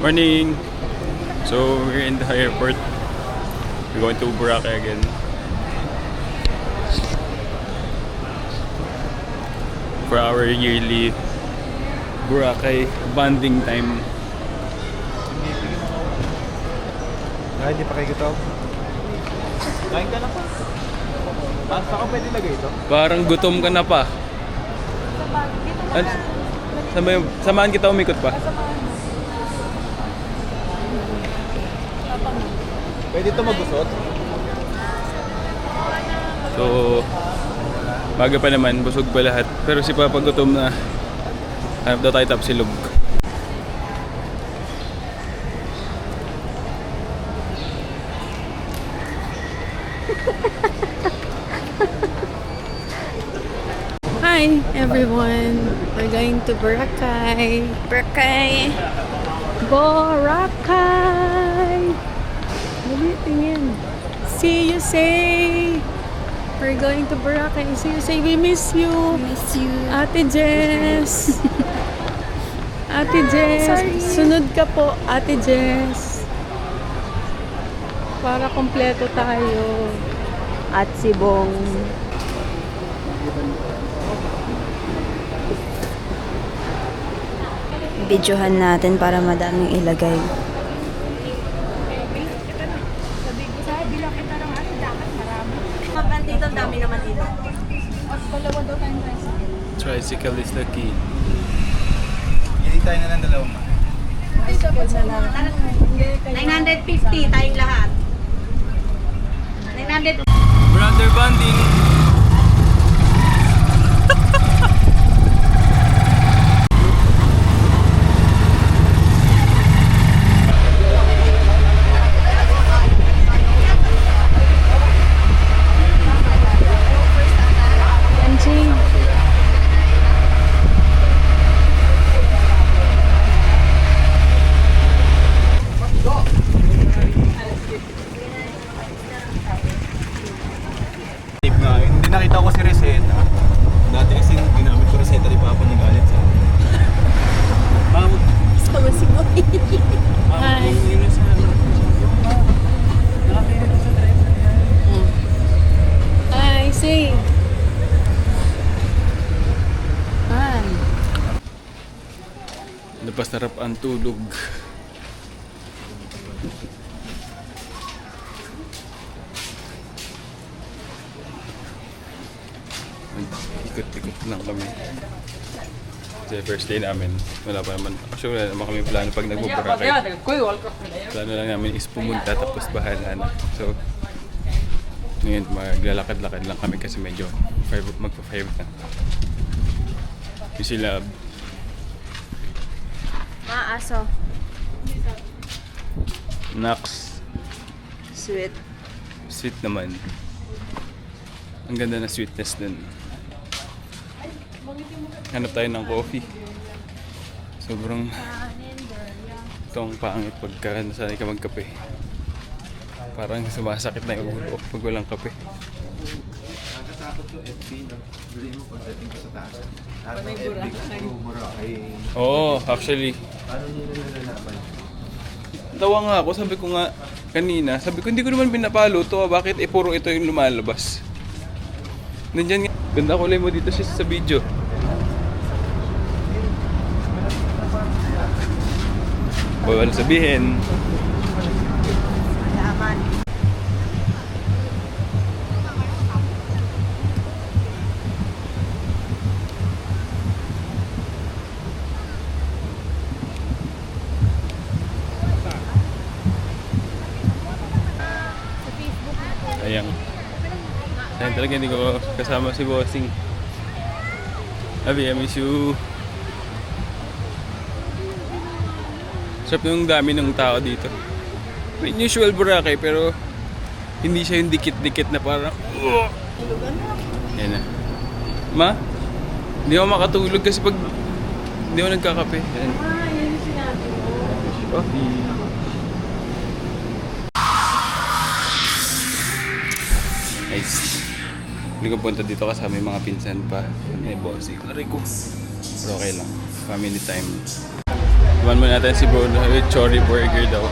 Morning! So, we're in the airport. We're going to Boracay again. For our yearly Boracay bonding time. Hindi pa kayo gutom? Kain ka na pa. Basta ka pwede lagay ito? Parang gutom ka na pa. Samahan kita umikot pa. Pwede ito magusot? So, baga pa naman, busog pa lahat. Pero si Papa gutom na. Hanap daw tayo tapsilog. Hi everyone! We're going to Boracay. Boracay! Boracay! Dali, tingin. See you, say! We're going to Boracay. See you, say. We miss you. Miss you. Ate Jess. Ate Jess. Sorry. Sunod ka po, Ate Jess. Para kompleto tayo. At si Bong. Videohan natin para madaming ilagay. Dito, dami naman dito. Tricycle is the key. Hindi tayo na ng dalawang. 950 tayong lahat. 900. Brother bonding! Hindi nakita ko si Reseta. Dati kasi ginamit ko Reseta ni Papa ng galit sa akin. Sama si Boy. Hi. Hi, say. Hi. Napasarap ang tulog. Ikot-ikot lang kami. Kasi first day namin, wala pa naman. Actually, wala naman kami plano pag nagbuburakay. Plano lang namin is pumunta tapos bahala na. So, ngayon maglalakad-lakad lang kami kasi medyo magpa-5 na. Yung sila, Maaso. Nax, Sweet. sweet naman. Ang ganda na sweetness dun. Hanap tayo ng coffee. Sobrang itong pangit pagka nasanay ka magkape. Parang sumasakit na yung ulo pag walang kape. Oo, actually. Tawa nga ako, sabi ko nga kanina, sabi ko hindi ko naman pinapalo to, bakit puro ito yung lumalabas? Nandiyan nga, ganda kulay mo dito siya sa video. Bawal sabihin. Ayan. Ayan talaga hindi ko kasama si Bossing. Abi, I miss you. Sarap yung dami ng tao dito. Usual Boracay pero hindi siya yung dikit-dikit na parang Ayan na. Ma? Hindi ako makatulog kasi pag hindi ako nagkakape. Ayan. Yan yung sinabi mo. Coffee. Nice. Hindi ko punta dito kasama yung mga pinsan pa. May bossing. Aray ko. Pero okay lang. Family time. Iwan mo natin si Bruno with Chori Burger daw.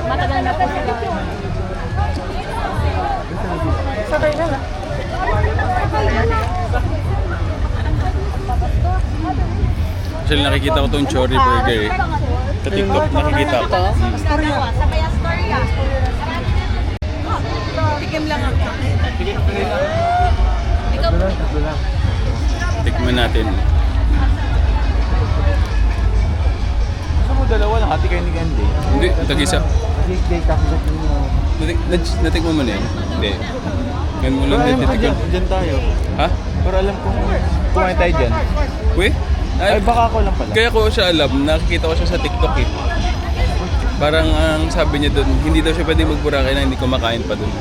Matagal na po sila. Sabay na lang. Actually, nakikita ko tong Chori Burger eh. Sa TikTok nakikita ko. Tikim lang ako. Tikman natin. Gusto mo dalawa lang, hati kayo ni Gandhi. Hindi, tag-isa. Kasi kay kakulat mo. Natikman mo na yan? Hindi. Ngayon mo lang din titikman. Diyan tayo. Ha? Pero alam kong kumain tayo dyan. Uy? Ay, baka ako lang pala. Kaya ko siya alam, nakikita ko siya sa TikTok eh. Parang ang sabi niya doon, hindi daw siya pwede mag-Boracay na hindi kumakain pa doon.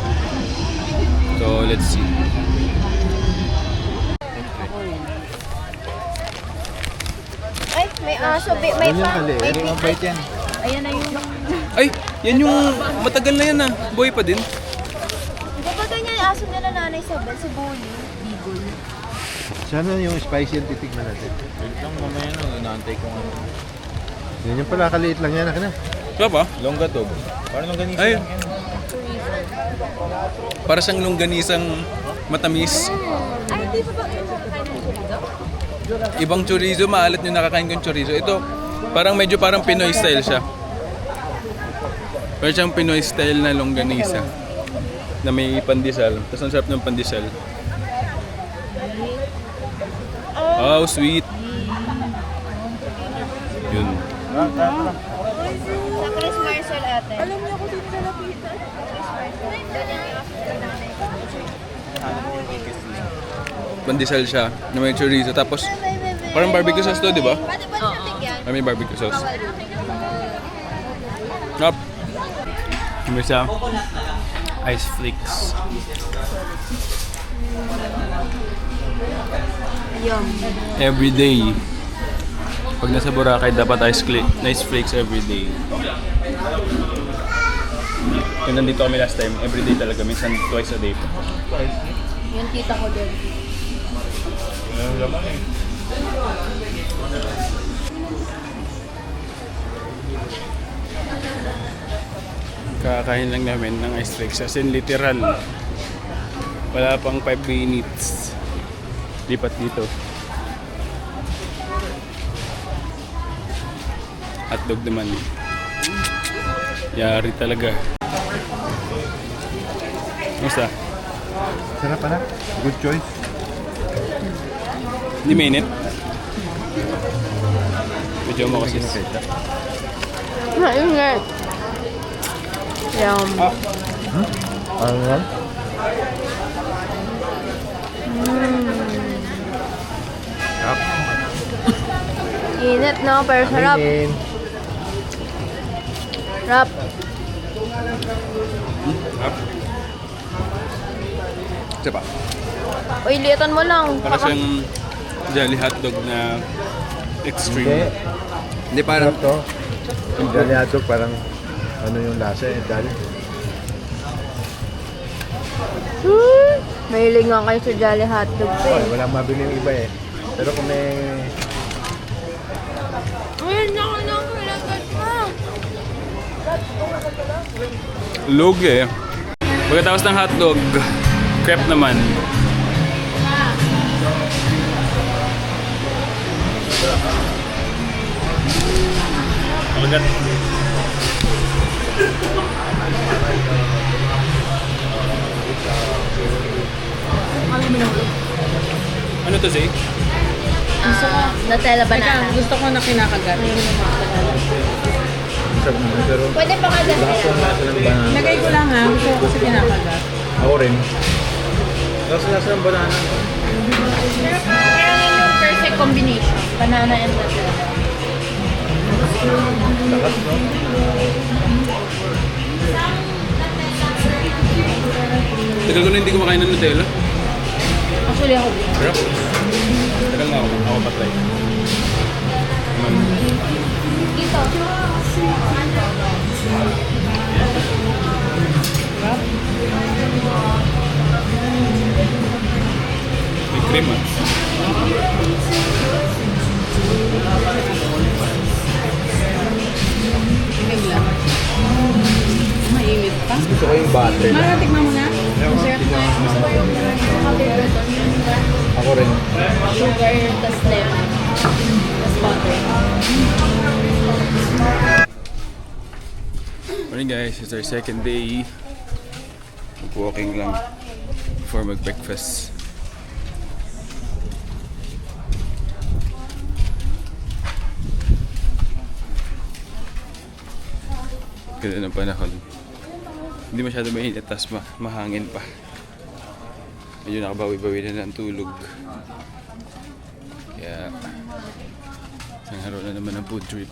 So, let's see. Ay, may aso. May Yan yung pa. kali. May Ano ang bait yan? Ayan na yung... Ay, yan yung matagal na yan ah. Boy pa din. Di ba ganyan yung aso nila nanay Isabel? Si Bully. Bigol. Sana yung spicy yung titigman natin. Wait lang, mamaya na. Inaantay ko nga. Yan yung pala, kaliit lang yan. Akin na. Diba ba? Longgatog. Parang longganisa Ay. lang yan. Para siyang longganisang matamis. Ay, di ba ba kayo nakakain ng chorizo? Ibang chorizo, maalat yung nakakain kong chorizo. Ito, parang medyo parang Pinoy style siya. Parang siyang Pinoy style na longganisa. Na may pandesal. Tapos ang sarap ng pandesal. Oh, sweet. Yun. Sa Chris Marcel ate. Alam niyo ako dito sa lapitan. Chris Marcel. Ganyan yung aso nila nanay ko. Pandesal siya na may chorizo. Tapos, parang barbecue sauce to, di ba? Pwede ba natin yan? May barbecue sauce. Up. May siya. Ice flakes. Yum. Every day. Pag nasa Boracay, dapat ice flakes every day. Kung nandito kami last time, every day talaga. Minsan twice a day pa. Yung tita ko din. Kakain lang namin ng ice flakes. As in literal. Wala pang 5 minutes. Lipat dito. Hotdog naman. Yari talaga. Musta? Sarap pala. Good choice. Hindi mainit? Medyo mo kasi. Maingat. Yum. Ano yan? Init no, pero sarap. Aminin. Sarap. Isa pa. Uy, liatan mo lang. Para siyang Jolly hotdog na Hindi. extreme. Hindi parang Sarap to. Yung Jolly hotdog parang ano yung lasa eh. Dali. Mahilig nga kayo sa Jolly Hotdog ko Oh, eh. walang mabili yung iba eh. Pero kung may... Ayun ako nang kulagat mo. log eh. Pagkatapos ng hotdog, crepe naman. Pagkat ano to, Zay? Nutella banana. Gusto ko na kinakagat. Sarap naman pero... Pwede pa ka dyan Lasa kaya? lasa ng banana. Lagay ko lang ha. Gusto ko kasi kinakagat. Ako rin. Lasa ng banana. Pero yun yung perfect combination. Banana and Nutella. Lakas no? Tagal ko na hindi kumakain ng Nutella. Actually ako. Sarap. Tagal na ako. Ako patay. Dito. May 3 months. Mainit pa. Gusto ko yung butter. Mara, tikman mo na. Ako rin. Sugar, tas lemon, tas butter. Morning guys, it's our second day. Walking lang before mag-breakfast. Ganda ng panahon. Hindi masyado mainit, tas mahangin pa. Medyo nakabawi-bawi na ng tulog. Kaya isang araw na naman ang food trip.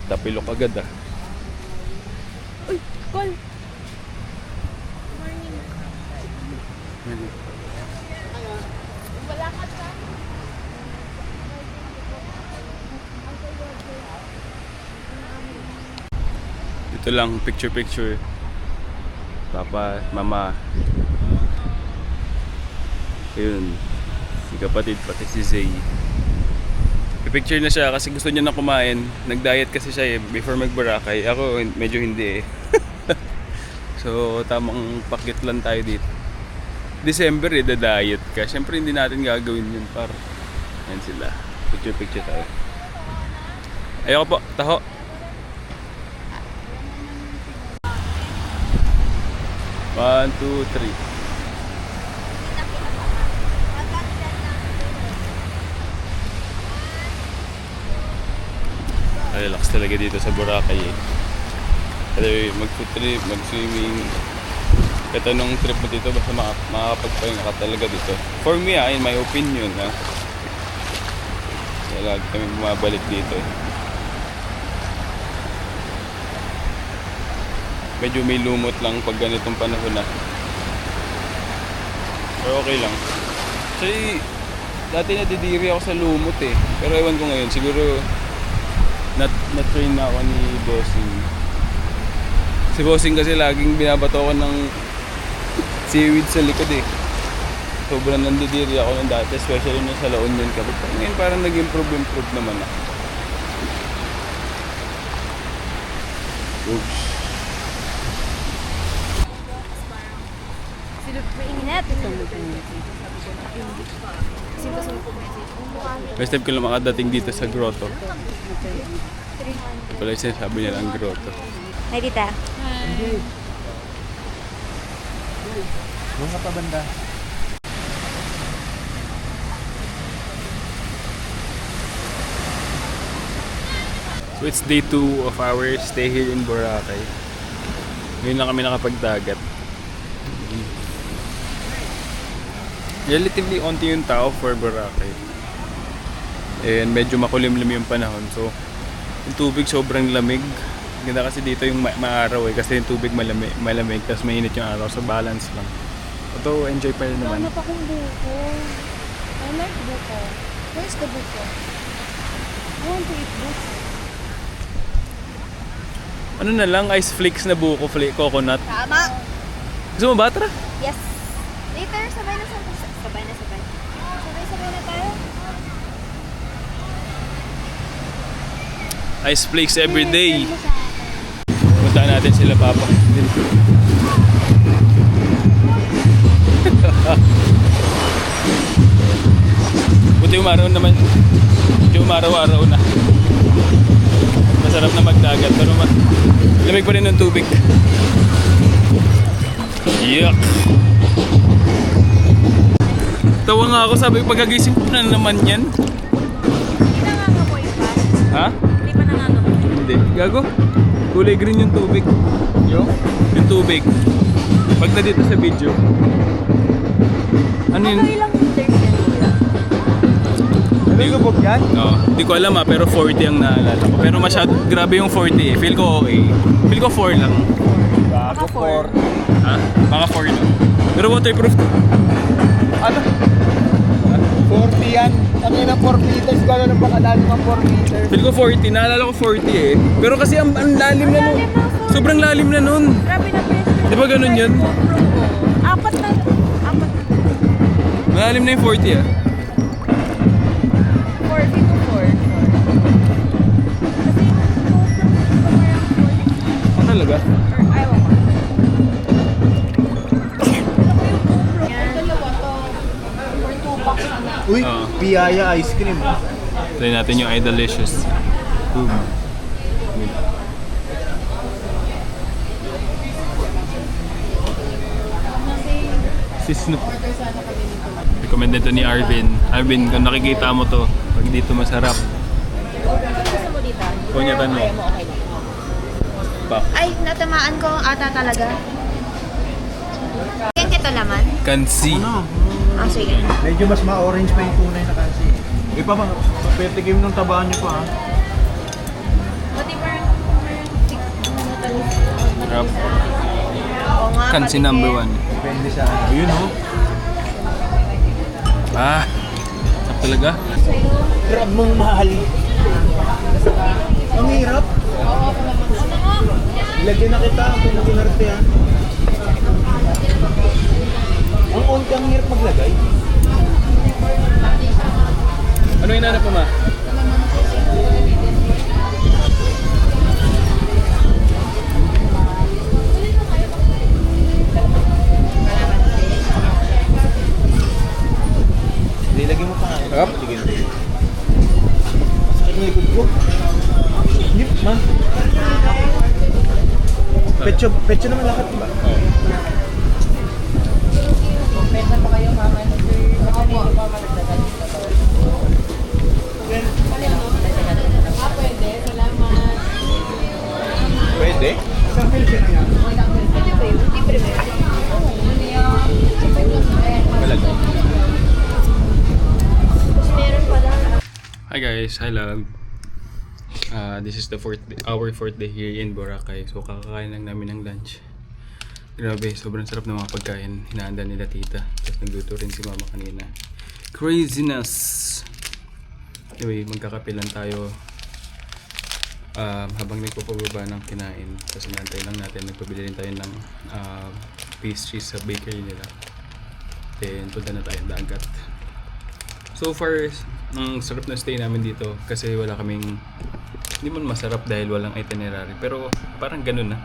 Tapilok agad ah. Uy, call. Dito lang, picture-picture. Papa, mama. Ayun. Si kapatid, pati si Zay. I-picture na siya kasi gusto niya na kumain. Nag-diet kasi siya eh, before mag-Boracay. Ako, medyo hindi eh. So, tamang pakit lang tayo dito. December eh, da-diet ka. Siyempre, hindi natin gagawin yun par. Yan sila. Picture-picture tayo. Ayoko po, taho. One, two, three. Relax talaga dito sa Boracay eh. Kasi mag-food trip, mag-swimming. Ito nung trip mo dito, basta makakapagpahinga ka talaga dito. For me in my opinion Kaya lagi kami bumabalik dito eh. Medyo may lumot lang pag ganitong panahon na. Pero okay lang. Kasi dati nadidiri ako sa lumot eh. Pero ewan ko ngayon, siguro na-train na ako ni Bossing. Si Bossing kasi laging binabato ko ng seaweed sa likod eh. Sobrang nandidiri ako ng dati, especially nung sa La Union kapit. Ngayon parang nag-improve naman ako. Oops. Mainit. First time ko lang makadating dito sa grotto. Pala yung sinasabi niya lang grotto. Hi, tita. Doon ka pa banda. So it's day 2 of our stay here in Boracay. Ngayon lang kami nakapagdagat. Relatively onti yung tao for Boracay. And medyo makulimlim yung panahon. So yung tubig sobrang lamig. Ganda kasi dito yung maaraw eh. Kasi yung tubig malamig. Tapos mainit yung araw. So balance lang. Ito enjoy pa rin naman. Hanap akong buko. I like buko. Where's the buko? I want to eat buko. Ano na lang, ice flakes na buko, coconut. Tama. Gusto mo ba, Tara? Yes. Later, sabay na. Sabay na tayo. Ice flakes every day. Punta natin sila, Papa. Buti umaraw naman. Buti umaraw-araw na. Masarap na magdagat pero lamig pa rin ng tubig. Yuck! Tawa nga ako, sabi ko pagkagising ko na naman yan. Hindi nangangamoy pa. Ha? Hindi pa nangangamoy. Hindi. Gago. Kulay green yung tubig. Yung tubig. Pag na dito sa video. Ano yun? Ilang liters yan, kuya? May lubog yan? No, hindi ko alam pero 40 ang naalala ko. Pero masyado, grabe yung 40 eh. Feel ko okay. Feel ko 4 lang. Bago 4. Ha? Baka 4 lang. Pero waterproof to. Ano? 40 yan. Ang ina 4 liters. Gano'n ang pakalalim ng 4 liters. Feel ko 40. Naalala ko 40 eh. Pero kasi ang lalim na nun. Sobrang lalim na nun. Grabe na pressure. Di ba ganun yun? Apat na. Malalim na yung 40 ah. 40 to 4. Ano talaga? Ayaw ko. Uy, Oo. piyaya ice cream. Try natin yung Idolicious. Boom. Si Snoop. Recommended to ni Arvin. Arvin, kung nakikita mo to, pag dito masarap. Gusto mo dito? Kunyatan mo. Ayaw mo, okay lang. Pak. Ay, natamaan ko ata talaga. Yan ito naman. Kansi. Ah, sige. Medyo mas ma-orange pa yung tunay na kasi. Ipa ba, papetikim ng taba niyo pa ha. Pati parang Sarap. Oo nga, Kansi patikim. number 1. Depende sa ano. Ayun oh. Ah, sarap talaga. Grab mong mahal. Ang hirap. Ilagyan na kita kung maginarte ha. Ang onti ang hirap maglagay. Ano yung nanap mo, ma? Hindi, lagyan mo pa nga. Sarap. Sige na. Masakit ng likod ko. Yip, man. Petso naman lahat, diba? Pwede? Malagay. Meron pa lang. Hi guys, hi love. This is our fourth day here in Boracay. So kakakain lang namin ng lunch. Grabe, sobrang sarap ng mga pagkain. Hinahanda nila tita. Tapos nagluto rin si mama kanina. Craziness! Anyway, magkakape lang tayo habang nagpapababa ng kinain. Tapos inantay lang natin. Nagpabili rin tayo ng pastries sa bakery nila. Then punta na tayo dagat. So far, ang sarap na stay namin dito kasi wala kaming, hindi man masarap dahil walang itinerary, pero parang ganun na.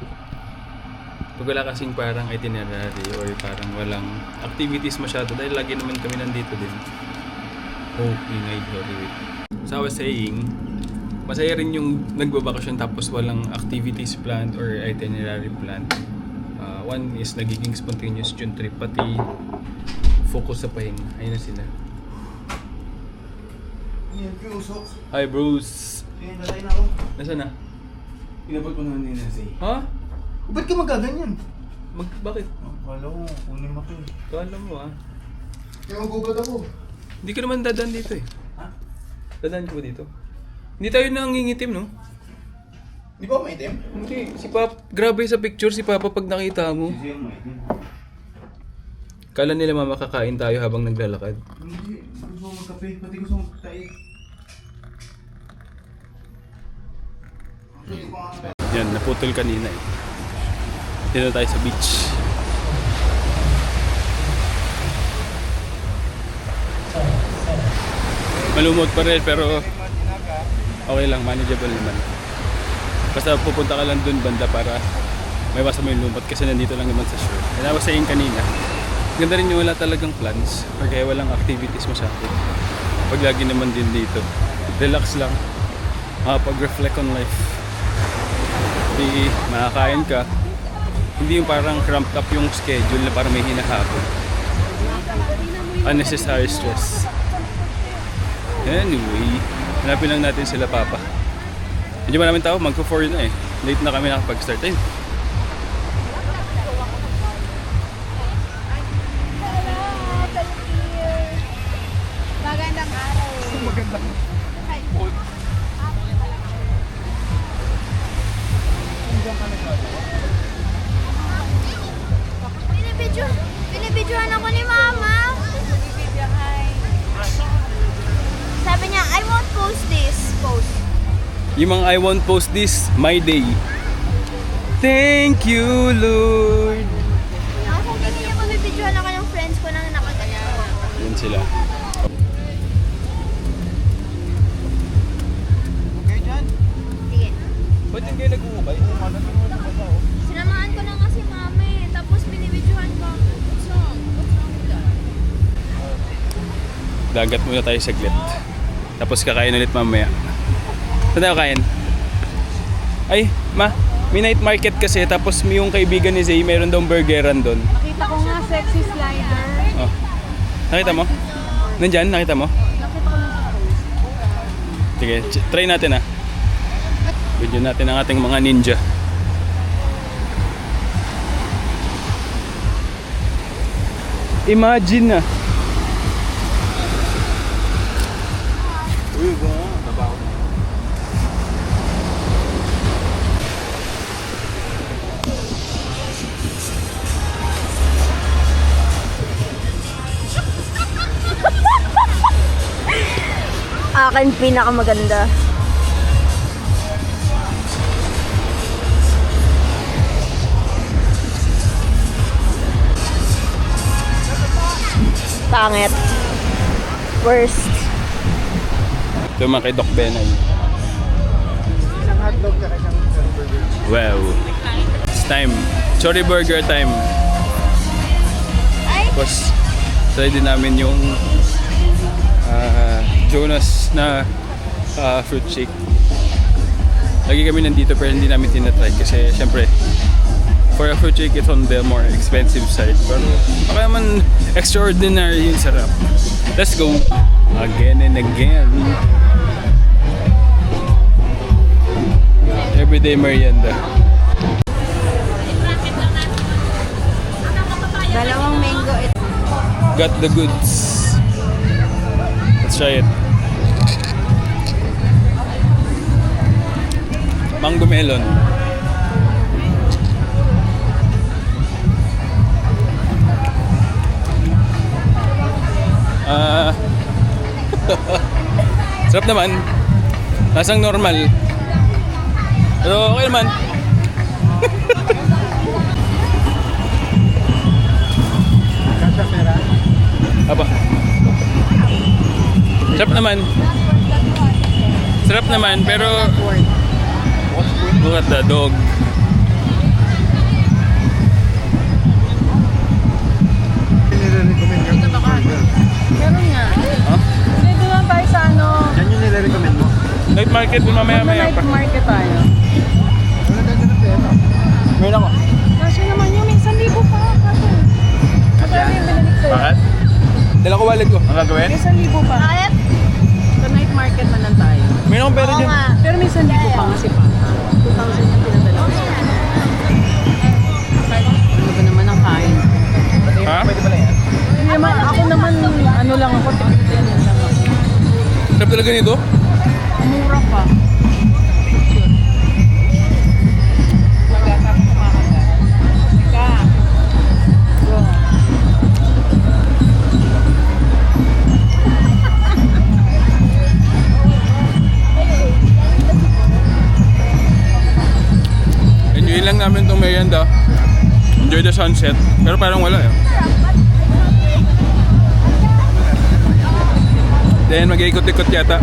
Pag wala kasing parang itinerary or parang walang activities masyado dahil lagi naman kami nandito din. Oh, ingay, sorry. So I was saying, masaya rin yung nagbabakasyon tapos walang activities planned or itinerary planned. One is nagiging spontaneous yung trip, pati focus sa pahinga. Ayun na sila. Yan, usok. Hi Bruce! Yan, natay na ako. Nasaan na? Pinabot ko naman din na say. Ha? Ba't ka magaganyan? Bakit? Kala ko, kunin mo to eh. Kala mo ah. Kaya magugad ako. Hindi ko naman dadaan dito eh. Ha? Dadaan ko ba dito? Hindi tayo nangingitim no? Di ba maitim? Hindi. Si Papa, grabe sa picture si Papa pag nakita mo. Hindi yung maitim. Kala nila mama kakain tayo habang naglalakad. Hindi, gusto ko magkape. Pati gusto ko magtae. Yan, naputol kanina eh. Dito tayo sa beach. Malumot pa rin pero okay lang, manageable naman. Basta pupunta ka lang dun banda para may iwasan mo yung lumot kasi nandito lang naman sa shore. And I was saying kanina, ganda rin yung wala talagang plans or kaya walang activities masyado. Pag lagi naman din dito, relax lang, makapag-reflect on life. Hindi makakain ka, hindi yung parang cramped up yung schedule na parang may hinahabol. Unnecessary stress. Anyway, hanapin lang natin sila Papa. Medyo maraming tao, magpo-4 na eh. Late na kami nakapag-start eh. Magandang araw. Magandang. Binibidyohan ako ni Mama. Sabi niya, I won't post this. Post. Yung mga I won't post this, my day. Thank you, Lord. Ako, hindi niya mabibidyohan ako ng friends ko nang nakagalaw. Yan si sila. Sige. Ba't yung kayo nag-uukay? Sinamahan ko na nga si mami. Tapos binibidyohan ko. What's wrong? What's wrong with that? Dagat muna tayo saglit. Tapos kakain ulit mamaya. Saan tayo kain? Ay, ma, may night market kasi. Tapos may yung kaibigan ni Zay, meron daw burgeran doon. Nakita ko nga sexy slider. Oh. Nakita mo? Nandyan? Nakita mo? Nakita ko lang sa post. Sige, try natin ah. Video natin ang ating mga ninja. Imagine na. Uy, ba? Tabaho. Akin pinakamaganda. Pangit. Worst. Ito mga kay Doc Benay. Isang hotdog ka isang burger. Wow. It's time. Chori burger time. Ay! Tapos, try din namin yung Jonas na fruit shake. Lagi kami nandito pero hindi namin tinatry kasi syempre for a fruit shake it's on the more expensive side. Pero baka naman extraordinary yung sarap. Let's go! Again and again. Everyday merienda. Dalawang mango. Got the goods. Let's try it. Mango melon. Sarap naman. Lasang normal. Pero okay naman. Kasha pera. Aba. Sarap naman. Sarap naman, pero look at the dog. Nire-recommend yung burger. Meron nga. Huh? Dito lang tayo sa ano. Yan yung nire-recommend mo. Night market din mamaya-maya Night pa. market tayo. Wala na ganun pera. Meron ako. Kasi naman yun, may 1,000 pa. Kasi yung binalik sa'yo. Bakit? Dala ko wallet ko. Ang gagawin? May 1,000 pa. Bakit? Sa night market na lang tayo. Meron akong pera Oo dyan. nga. Pero may 1,000 pa kasi pa. 2,000 yung pinadala ko. Ano ba naman ang kain? Ha? Hindi naman, ako naman, ano lang ako, tikitin lang ako. Sarap talaga nito? Mura pa. Magkakap kumakagat. Ika. Go. Enjoy lang namin itong merienda. Enjoy the sunset. Pero parang wala eh. Then mag-ikot-ikot yata.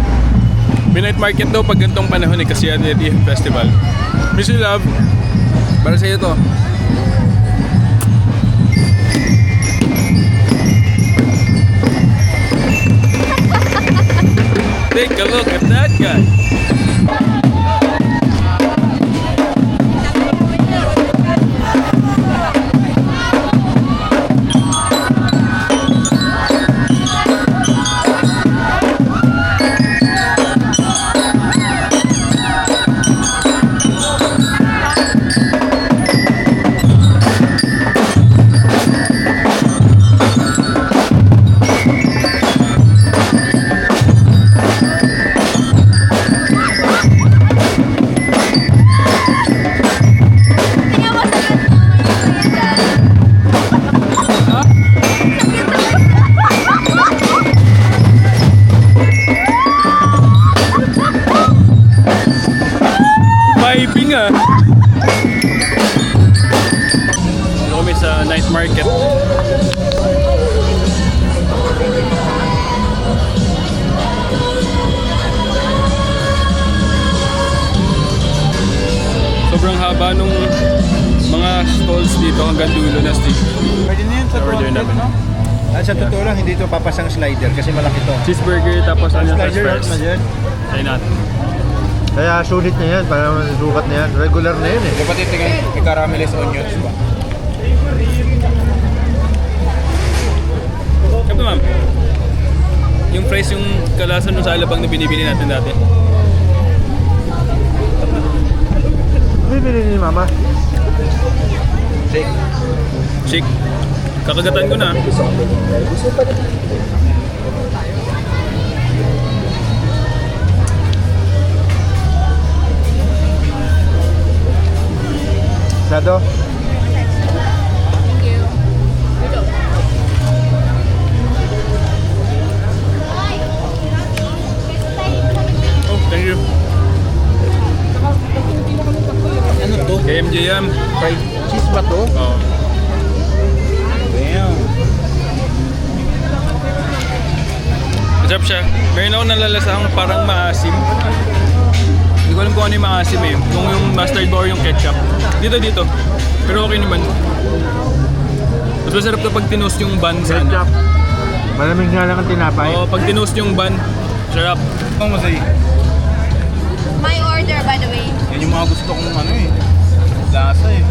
May night market daw pag ganitong panahon eh kasi yan yung festival. Miss you love. Para sa'yo to. Take a look at that guy. Vibing ah. Dito kami sa night market. haba nung mga stalls dito hanggang dulo na steak. Pwede na yun sa Order 200, namin. no? Sa totoo lang, hindi ito papasang slider kasi malaki to. Cheeseburger tapos onion french Slider, fries. na dyan. Try natin. Kaya sulit na yan, para masukat na yan. Regular na yan eh. Dapat titigil, i-caramelized onions ba? Sabi ma'am, yung fries yung kalasan nung sa alabang na binibili natin dati. Bibili ni Mama. Shake. Shake. Kakagatan ko na. Sado. Oh, thank you. Ano to? KMJ yan. Fried cheese ba to? Oo. Damn. Masarap siya. Meron ako nalalasang parang maasim. Hindi ko alam kung ano yung maasim eh. Kung yung mustard or yung ketchup. Dito. Pero okay naman. Mas masarap to pag tinost yung bun sa ano. Ketchup. Malamig nga lang ang tinapay. Oo, pag tinost yung bun, sarap. Ang masay. My order, by the way. Yan yung mga gusto kong ano eh. Lasa eh.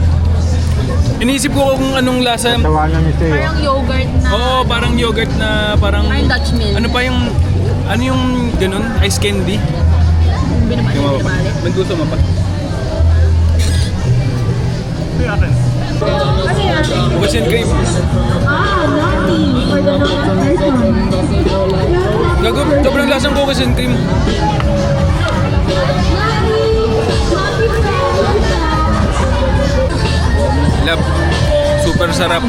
Iniisip ko kung anong lasa. Tawanan nito eh. Parang yogurt na. Oo, parang yogurt na parang... Parang Dutch mill. Ano pa yung... Ano yung ganun? Ice candy? Yung mga pa. Naggusto mo pa. Ito yung akin. Ano yan? Cookies and cream. Ah, nothing. For the person. Gago, sobrang lasang cookies and cream. Love. Super sarap.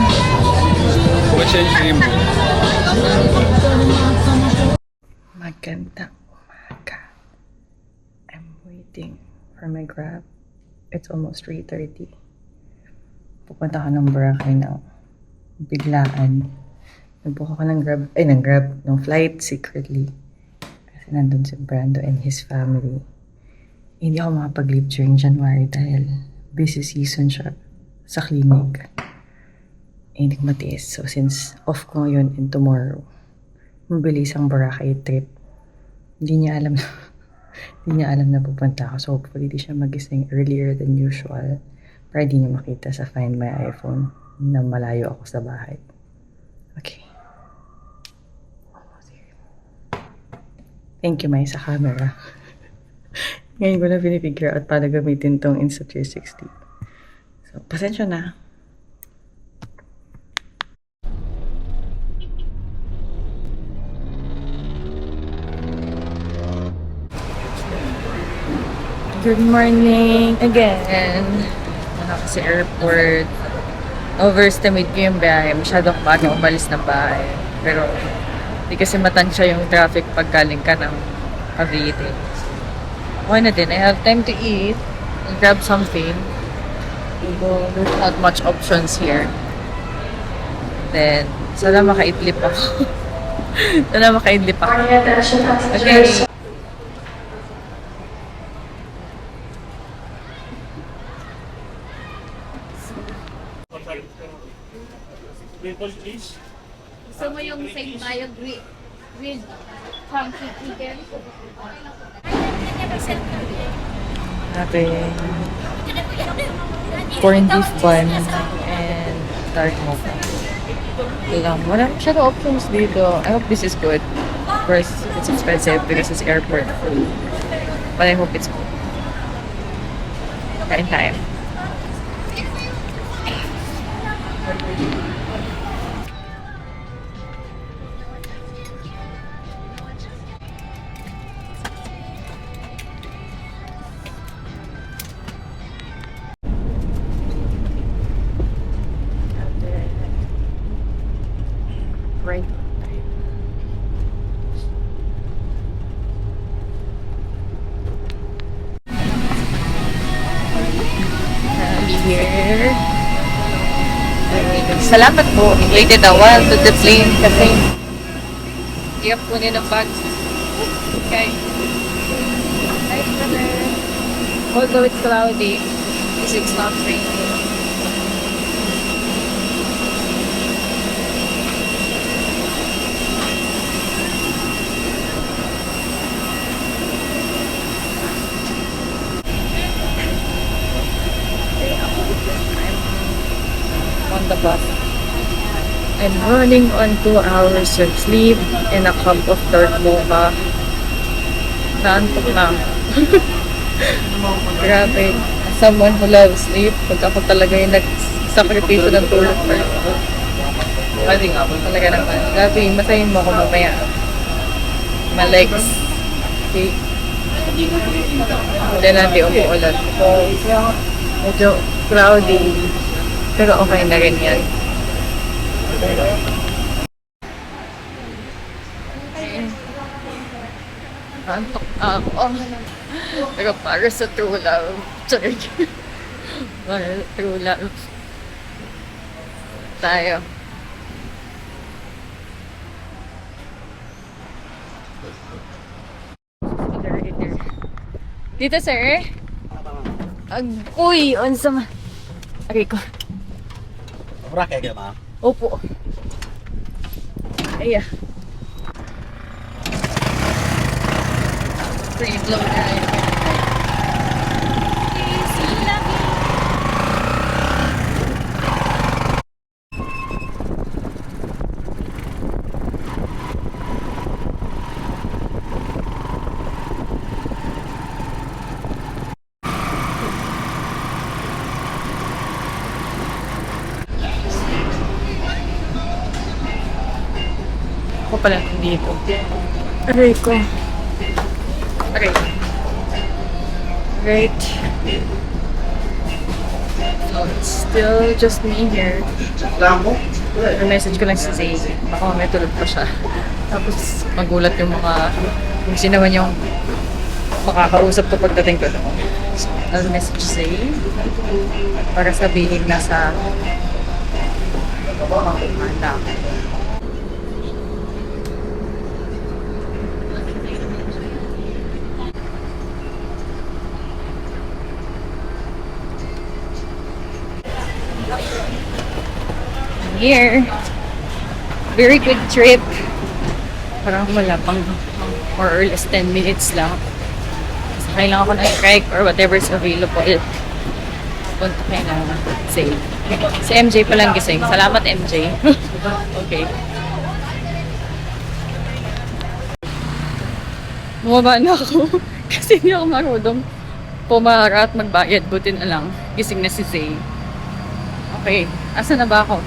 Cookies and cream. Magandang umaga. I'm waiting for my Grab. It's almost 3:30. Pupunta ko ng Boracay na biglaan. Nagbook ako ng flight secretly. Kasi nandun si Brando and his family. Hindi ako makapag-leave during January dahil busy season siya sa clinic. Hindi ko matiis. So since off ko ngayon and tomorrow, mabilis ang Boracay trip. Hindi niya alam na pupunta ako. So hopefully di siya magising earlier than usual para di niya makita sa Find My iPhone na malayo ako sa bahay. Okay. Almost here. Thank you, May, sa camera. Ngayon ko na pinifigure out paano gamitin tong Insta360. So, pasensya na. Good morning again. Ako sa airport. Overestimate ko yung biyahe. Masyado akong bago umalis ng bahay. Pero hindi kasi matansya yung traffic pag galing ka ng Cavite. Okay na din. I have time to eat and grab something. Although there's not much options here. Then, sana makaidlip ako. Sana makaidlip ako. Okay. Gusto mo yung same tayo with funky chicken? Natin corned beef bun and dark mocha. Wala masyado options dito. I hope this is good. Of course, it's expensive because it's airport food. But I hope it's good. Kain tayo. Right. Here. Salamat po. Waited a while to the plane kasi hirap kunin ang bag. Okay. Nice weather. Although it's cloudy, Because it's not raining. On the bus. I'm running on 2 hours of sleep and a cup of dark mocha. Naantok na ako. Grabe. Someone who loves sleep, pag ako talaga yung nagsakripisyo ng tulog for ako. Kasi nga po talaga naman. Grabe, masayin mo ako mamaya. My legs. Okay. Hindi natin umuulan. Medyo cloudy. Pero okay na rin yan. Antok na ako. Pero para sa true love. Sorry. Para sa true love. Tayo. Dito, sir. Uy, on sa aray ko. Boracay ka, ma'am? Opo. Ay, free flow ride. Ako pala dito. Aray ko. Aray. Right. So, it's still just me here. Message ko lang si Zay. Baka may tulog pa siya. Tapos, magulat yung mga kung sino man yung makakausap ko pagdating ko doon. So, I'll message Zay para sabihin na sa Manda. Here. Very good trip. Parang wala pang more or less 10 minutes lang. Sakay lang ako ng trike or whatever is available. Punta kayo na safe. Si MJ pa lang gising. Salamat, MJ. Okay. Bumaba na ako. Kasi hindi ako marunong pumara at magbayad. Buti na lang. Gising na si Zay. Okay. Asa na ba ako?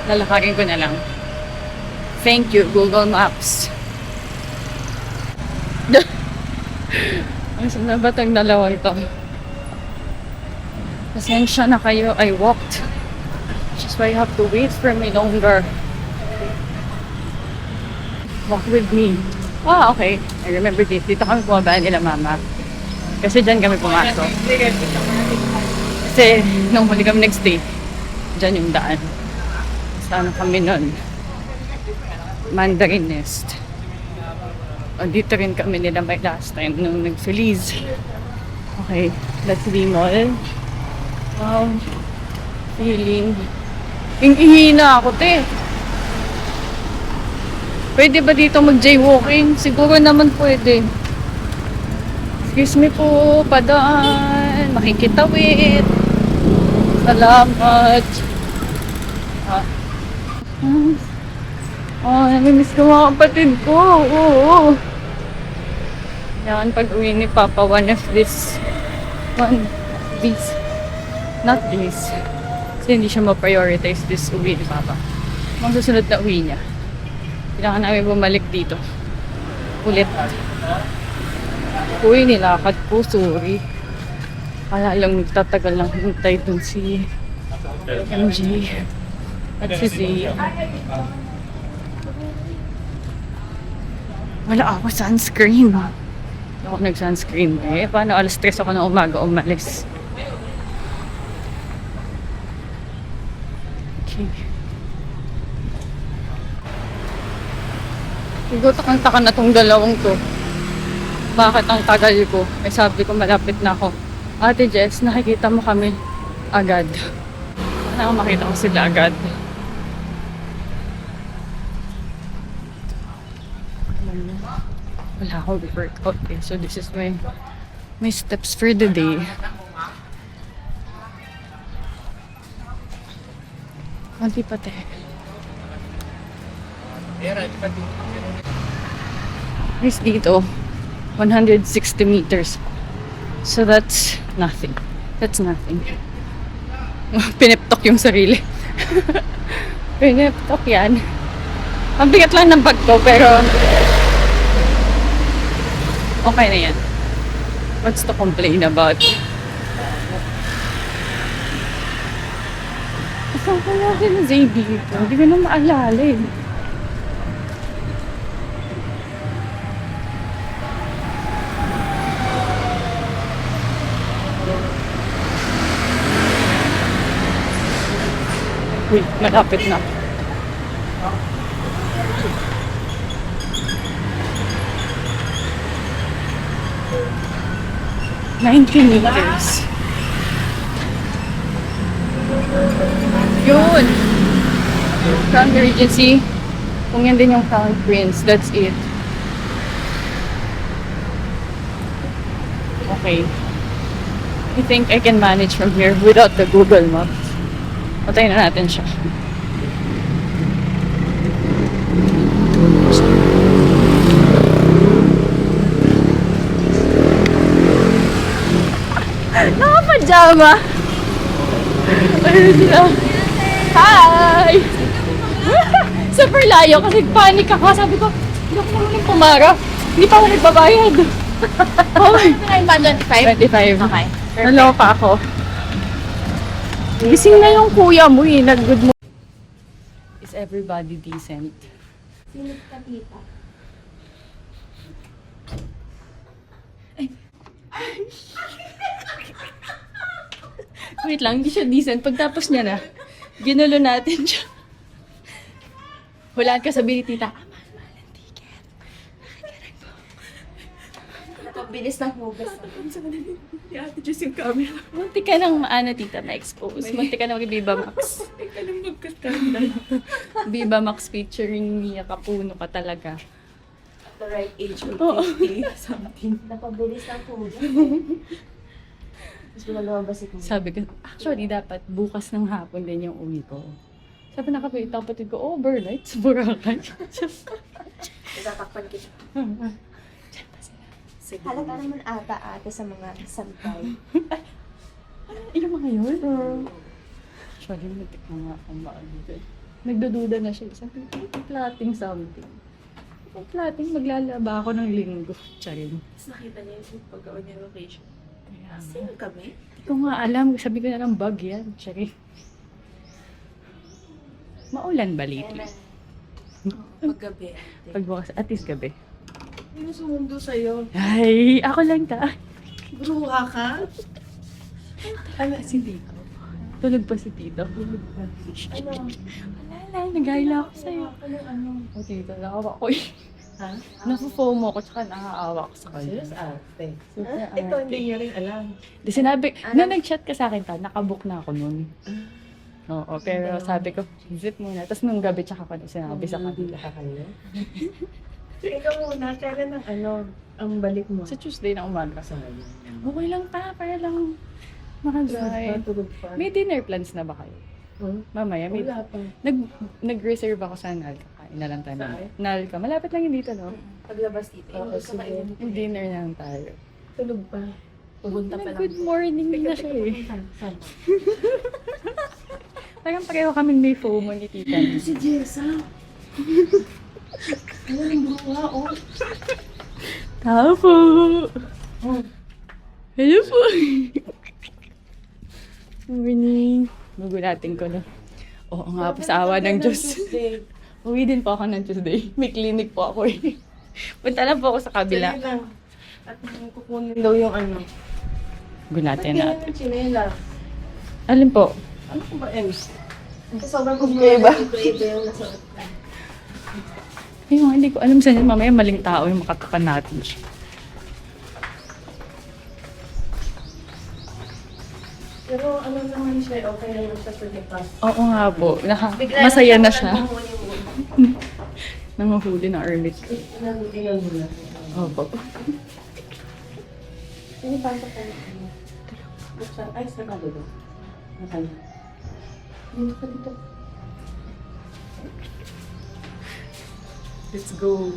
Lalakarin ko na lang. Thank you, Google Maps. Asa na ba itong dalawang to? Pasensya na kayo, I walked. Just why you have to wait for me longer. Walk with me. Ah, okay. I remember this. Dito kami bumaba nila mama. Kasi dyan kami pumasok. Kasi nung huli kami nag-stay, dyan yung daan. Sana kami nun. Mandarin Nest. O, dito rin kami nila may last time nung nag-Feliz. Okay, let's be mall. Wow. Feeling. Ihina ako, te. Pwede ba dito mag-jaywalking? Siguro naman pwede. Excuse me po, padaan. Makikitawid. Salamat. Oh, namimiss ko mga kapatid ko. Oo. Yan, pag uwi ni Papa, one of these. Not these. Kasi hindi siya ma-prioritize this uwi ni Papa. Mga susunod na uwi niya. Kailangan namin bumalik dito. Ulit. Uy, nilakad ko. Sorry. Kaya lang nagtatagal lang hintay dun si MJ. At si Z. Wala ako sunscreen. Wala ako nag-sunscreen eh. Paano alas 3 ako na umaga umalis? Okay. Siguro takang-taka na tong dalawang to. bakit ang tagal ko. Eh sabi ko malapit na ako. Ate Jess, nakikita mo kami agad. Sana makita ko sila agad. Wala akong workout eh. So this is my steps for the day. Konti pa te. Is dito 160 meters. So that's nothing. That's nothing. Piniptok yung sarili. Piniptok yan. Ang bigat lang ng bag ko pero okay na yan. What's to complain about? Saan ko natin Zay dito? Hindi ko na maalala eh. Uy, malapit na. $19 meters. Yun! Crown Regency. Kung yan din yung Crown Prince, that's it. Okay. I think I can manage from here without the Google Maps. Patayin na natin siya. Nakapajama! Ayun sila. Hi! Super layo kasi panic ako. Sabi ko, hindi ako naman pumarap. Hindi pa ako nagbabayad. Okay. 25? 25. Okay. Nalaw pa ako. Gising na yung kuya mo eh. Nag-good mo. Is everybody decent? Sino ka tita? Wait lang, hindi siya decent. Pagtapos niya na, ginulo natin siya. Hulaan ka sabi ni tita. Napabilis ng hugas. Si Ate Jess yung camera. Munti ka nang maana tita na-expose. Munti ka nang mag-Viva Max. Munti ka nang magkastandal. Viva Max featuring Mia Capuno ka talaga. At the right age of 50 something. Napabilis ng hugas. Mas lumabas ito. Sabi ko, actually dapat bukas ng hapon din yung uwi ko. Sabi nakapit ang kapatid ko, overnight sa Boracay. Natatakpan kita. Halata naman ata sa mga sampay. Yung mga yun? Actually, natik na nga akong maano dyan. Nagdududa na siya. Sabi ko, plotting something. Plotting, maglalaba ako ng linggo. Charing. Tapos nakita niya yung pagkaon niya location. Kaya Sino kami? hindi ko nga alam. Sabi ko na lang bug yan. Charing. Maulan ba lately? Paggabi. Pagbukas, at least gabi. Sino sumundo sa'yo? Ay, ako lang ta. Bruha ka? Ano, si Tito. Tulog pa si Tito. Ano? Wala lang, nagahila ako sa'yo. Ano? O Tito, nakawa ko eh. Ha? Napo-FOMO ko, tsaka nakakaawa ko sa kanya. ate? Super Ito, ate. hindi niya rin alam. Di sinabi, nung nag-chat ka sa akin ta, nakabook na ako nun. Oo, pero sabi ko, zip muna. Tapos nung gabi tsaka ko na sinabi sa kanila. kayo? Ikaw muna, kailan ang balik mo? Sa Tuesday na umaga. Okay lang pa, para lang makadrive. Tulog pa. May dinner plans na ba kayo? Mamaya, may, Wala pa. nag-reserve ako sa Nalka. Kain na lang tayo. Saan? Nalka. Malapit lang yun dito, no? Paglabas dito. Oo, sige. Yung dinner na lang tayo. Tulog pa. Pupunta pa lang. Good morning na siya eh. Saan? Parang pareho kaming may FOMO ni Tita. Si Jessa. Ano yung bunga, oh? Tao po! Hello po! Morning! Gugulatin ko na. Oo nga po, sa awa ng Diyos. Uwi din po ako ng Tuesday. May clinic po ako eh. Punta lang po ako sa kabila. Sige lang. At kukunin daw yung Gulatin natin. Chinela. Alin po? Ano ko ba, Ems? Sobrang kumaiba. Iba yung nasuot ka. Ayun, hindi ko alam saan yun. Mamaya maling tao yung makatapan natin siya. siya, okay naman siya for the past. Oo nga po. Masaya na siya. Nanguhuli na early. Nagutingan mo na. Opo. Pinipasok ka na. Buksan. Ay, saan ka doon? Nasaan? Dito ka dito. Let's go.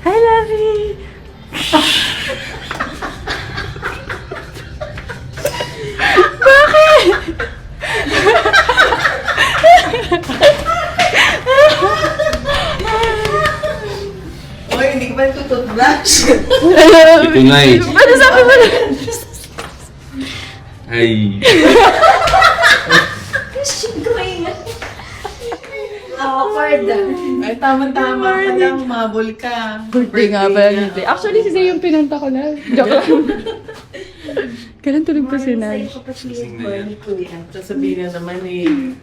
Hi, Lovey! Oy, hindi ko ba tututbrush? Ito nga eh. Ano sabi mo na? Ay. Awkward. Ay, tama-tama ka lang, mabol ka. Birthday nga ba yun? Actually, si Zay yung pinunta ko na. Joke lang. Kailan tulog ko si Naj? Sasabihin na naman eh,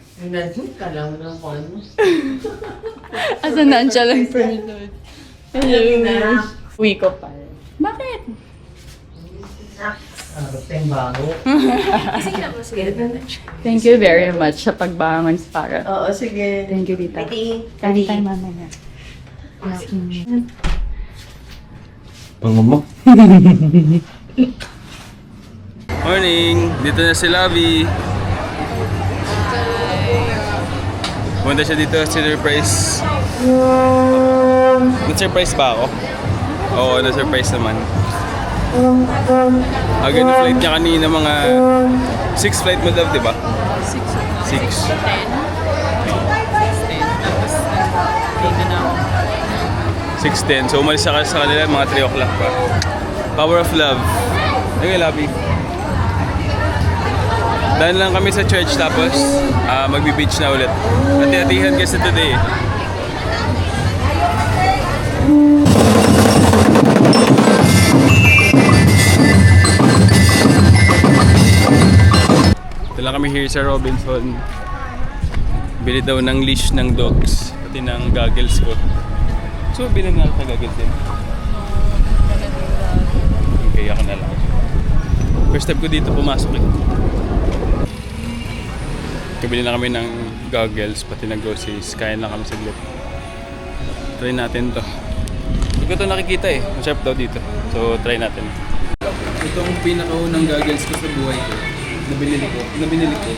ka lang ng one. Asa na siya lang person. Hello. Uwi ko pa. Bakit? Arteng bago. Thank you very much sa pagbangon para. Oo, sige. Thank you, Tita. Kain tayo mamaya. Bango mo. Morning! Dito na si Lavi. Pumunta siya dito sa surprise. Na-surprise ba ako? Oo, na-surprise naman. Aga na flight niya kanina mga 6 flight mo daw, di ba? 6. 6:10. So umalis sa kanila mga 3 o'clock pa. Power of love. Okay, Lavi. Dahil lang kami sa church tapos magbi-beach na ulit. Hati-hatihan kasi today. Ito lang kami here sa Robinson. Bili daw ng leash ng dogs, pati ng goggles ko. So, bilang nga sa goggles din. Kaya ako na lang. First step ko dito pumasok eh. Kabili na kami ng goggles, pati ng groceries. Kaya na kami saglit. Try natin to. Hindi ko ito nakikita eh. Masarap daw dito. So, try natin. Ito ang pinakaunang goggles ko sa buhay ko. Nabinili ko.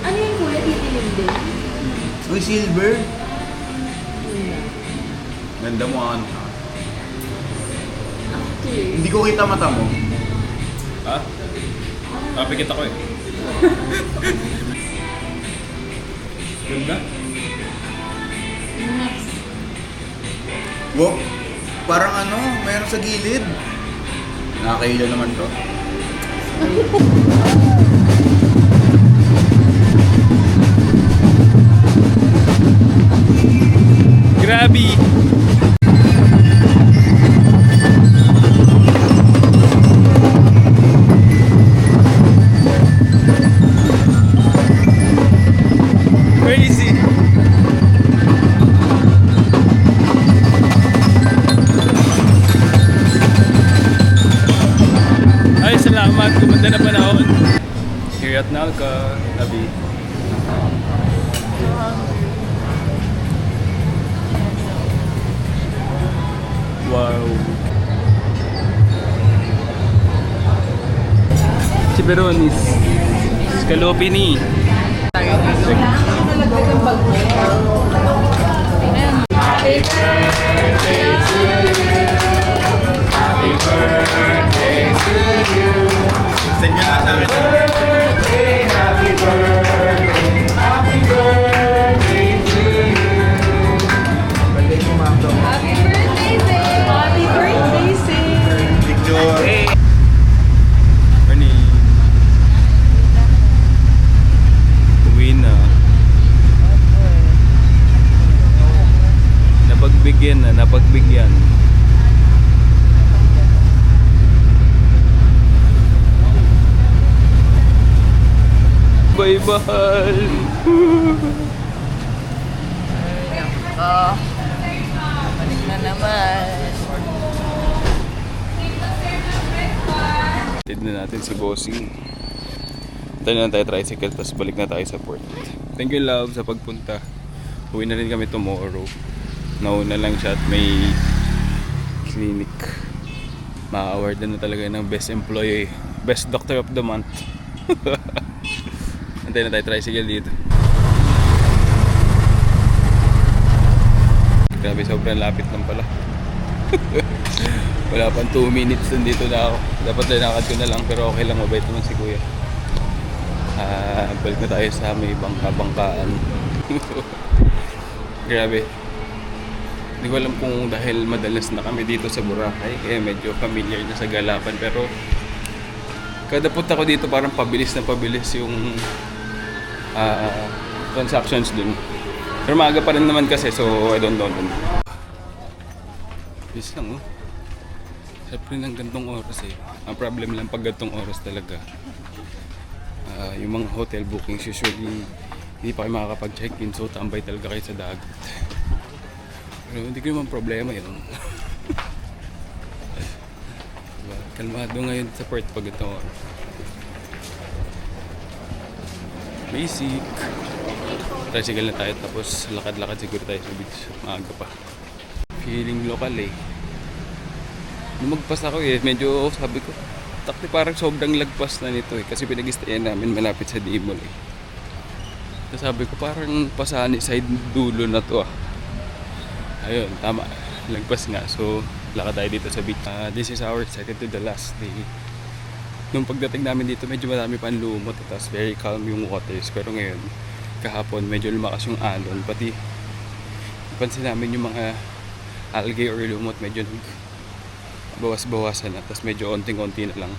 Ano yung kuya titilim din? Uy, silver. Ganda mo ano. Hindi ko kita mata mo. Ha? Kapikit ako eh. Ganda? Wow. Parang ano, mayroon sa gilid. Nakakahila naman to. Grabe! Crazy! Ay, salamat. Gumanda na panahon. Here at Nalca, Labi. Wow. Si Veronis. Scalopini. Send nyo na sa akin. Picture. Morning. Uwi na. Napagbigyan. Bye-bye. Balik na naman. hatid na natin si Bossing. Tayo na tayo tricycle, tapos balik na tayo sa port. Thank you, love, sa pagpunta. Uwi na rin kami tomorrow. Nauna lang siya at may clinic. Ma-award na talaga ng best employee, best doctor of the month. Antayin na tayo tricycle dito. Grabe, sobrang lapit lang pala. Wala pang 2 minutes nandito na ako. Dapat linakad ko na lang, pero okay lang, mabait naman si kuya. Balik na tayo sa may bangka-bangkaan. Grabe. Hindi ko alam kung dahil madalas na kami dito sa Boracay, kaya medyo familiar na sa galapan. Pero kada punta ko dito parang pabilis na pabilis yung transactions dun. Pero maaga pa rin naman kasi, so I don't know. Bis lang, oh. Siyempre ng gantong oras eh. Ang problem lang pag gantong oras talaga. Yung mga hotel bookings usually hindi pa kayo makakapag-check-in, so tambay talaga kayo sa dagat. Pero hindi ko naman problema yun. Diba? Kalmado ngayon sa port pag gantong oras. Basic. Tricycle na tayo, tapos lakad-lakad siguro tayo sa beach. Maaga pa. Feeling local eh. Nung magpas ako eh, medyo sabi ko, takti parang sobrang lagpas na nito eh. Kasi pinag-stayan namin malapit sa Dimol eh. So sabi ko parang Pasani side dulo na to ah. Ayun, tama. Lagpas nga. So lakad tayo dito sa beach. This is our second to the last day. Nung pagdating namin dito, medyo marami pang lumot. Tapos very calm yung waters. Pero ngayon, kahapon medyo lumakas yung alon. Pati napansin namin yung mga algae or lumot medyo bawas-bawasan na. Tapos medyo onting-onti na lang.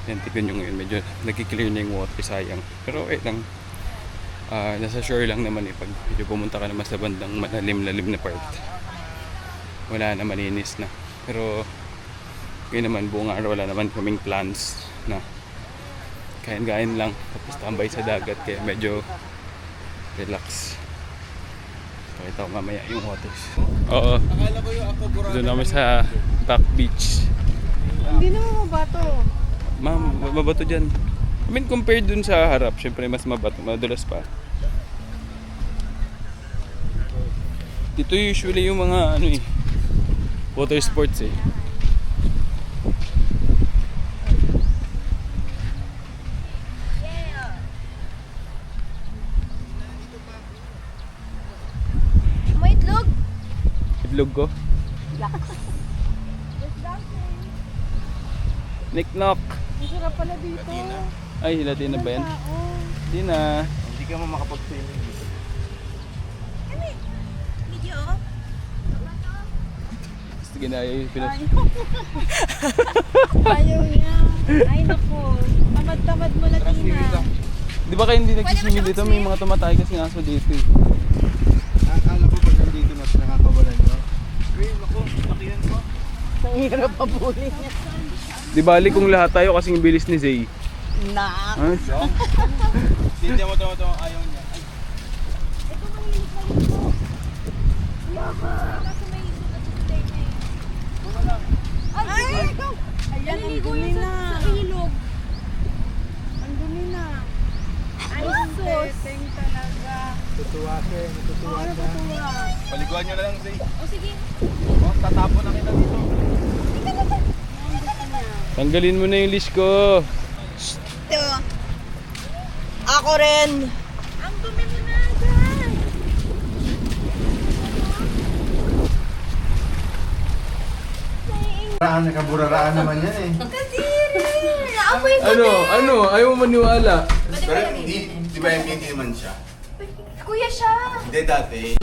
Yan, tignan nyo ngayon, medyo nagkiklear na yung water, sayang. Pero okay lang. Nasa shore lang naman eh. Pag medyo pumunta ka naman sa bandang malalim-lalim na part, wala na, malinis na. Pero ngayon naman, buong araw wala naman kaming plans na kain-kain lang. Tapos tambay sa dagat, kaya medyo relax. Pakita ko mamaya yung waters. Oo. Doon naman sa back beach. Hindi naman mabato. Ma'am, mabato dyan. I mean, compared dun sa harap, syempre mas mabato, madulas pa. Dito usually yung mga ano eh, water sports eh. May itlog. Itlog ko. Nick-knock. Ang sarap pala dito. Ay, Latina ba yan? Hindi na. Hindi ka mo makapag-swimming dito. Video? Gusto ginaya yung pinas. Ayaw niya. Ay nako. Tamad-tamad mo, Latina. Di ba kayo hindi nagsiswimming dito? May mga tumatay kasi ngaso dito eh. Akala ko pag nandito na nakakawalan mo. Green, ako, lakihan mo. Mahirap pa bully. Di bali kung lahat tayo kasing bilis ni Zay. Nak. Huh? Hindi mo ito ayaw niya. Ay, Ito mahilig na ito. Yama. Kasi may isot at kulay na eh. Ay! Ikaw! Ayan, ang dumi na. Sa ilog. Ang dumi na. Ay, sus. Teteng talaga. tutuwa siya, natutuwa Ano siya. tutuwa? Paliguan niyo na lang, Zay. O sige. Oh, tatapon na kita dito. Tanggalin mo na yung leash ko. Ito. Ako rin. Ang dumi mo na, Zay. Nakaburaraan naman yan eh. Kadiri! Naamoy ko Ano? Ayaw mo maniwala. Pero di ba MPT naman siya? Kuya siya. Hindi dati.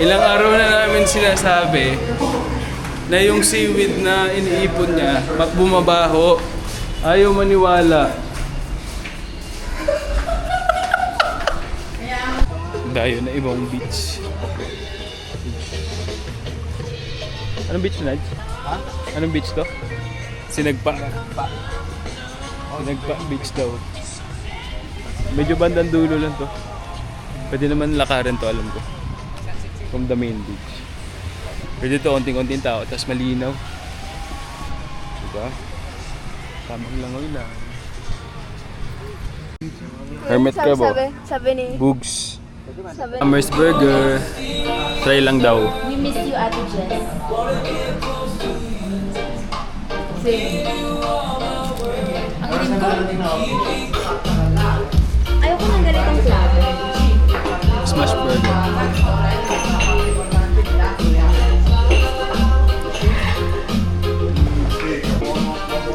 Ilang araw na namin sinasabi na yung seaweed na iniipon niya, pag bumabaho, ayaw maniwala. Dayo na ibang beach. Anong beach na? Ha? Anong beach to? Sinagpa. Sinagpa beach daw. Medyo bandang dulo lang to. Pwede naman lakarin to, alam ko. From the main beach. Pero dito, onting-onting tao, tapos malinaw. Diba? Tamang langoy lang. Hermit crab oh. Sabi ni... Bugs. Sabi Amherst Burger. Try lang daw. We miss you, Ate Jess. Ang galing ko. Ayoko ng ganitong flavor. Smash Burger.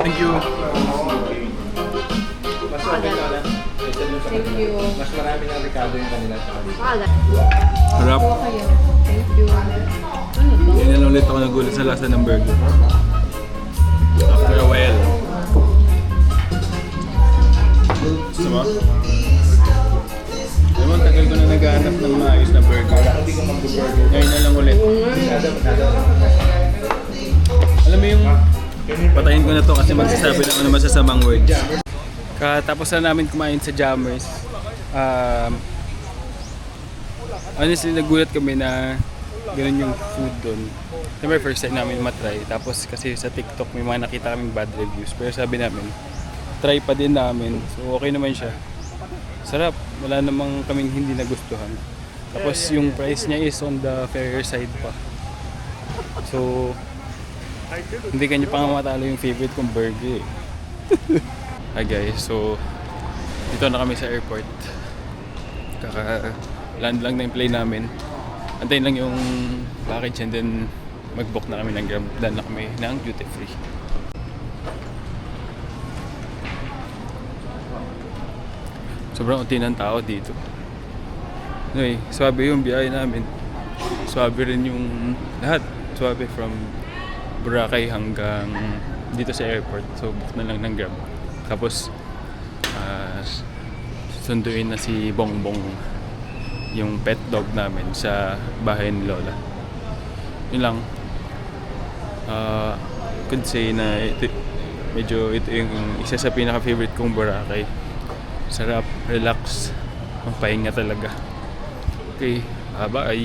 Thank you. Thank you. Mas marami ng Ricardo yung kanila sa kanila. Harap. Thank you. Yan na lang ulit ako nagulat sa lasa ng burger. After a while. Gusto mo? Alam mo, tagal ko na naghahanap ng maayos na burger. Ngayon na lang ulit. Alam mo yung patayin ko na to kasi magsasabi lang ako ng masasamang words. Katapos na namin kumain sa Jammers. Honestly, nagulat kami na ganun yung food doon. Siyempre, first time namin matry. Tapos kasi sa TikTok may mga nakita kaming bad reviews. Pero sabi namin, try pa din namin. So okay naman siya. Sarap. Wala namang kaming hindi nagustuhan. Tapos yung price niya is on the fairer side pa. So, hindi kanya pa nga matalo yung favorite kong burger eh. Hi guys, so dito na kami sa airport. Kaka-land lang na yung plane namin. Antayin lang yung package and then mag-book na kami ng Grab. Dan na kami ng duty free. Sobrang unti ng tao dito. Anyway, swabe yung biyahe namin. Swabe rin yung lahat. Swabe from Boracay hanggang dito sa airport. So book na lang ng Grab. Tapos sunduin na si Bongbong, yung pet dog namin, sa bahay ni Lola. Yun lang. Could say na ito yung isa sa pinaka-favorite kong Boracay. Sarap, relax, mapahinga talaga. Okay, bye.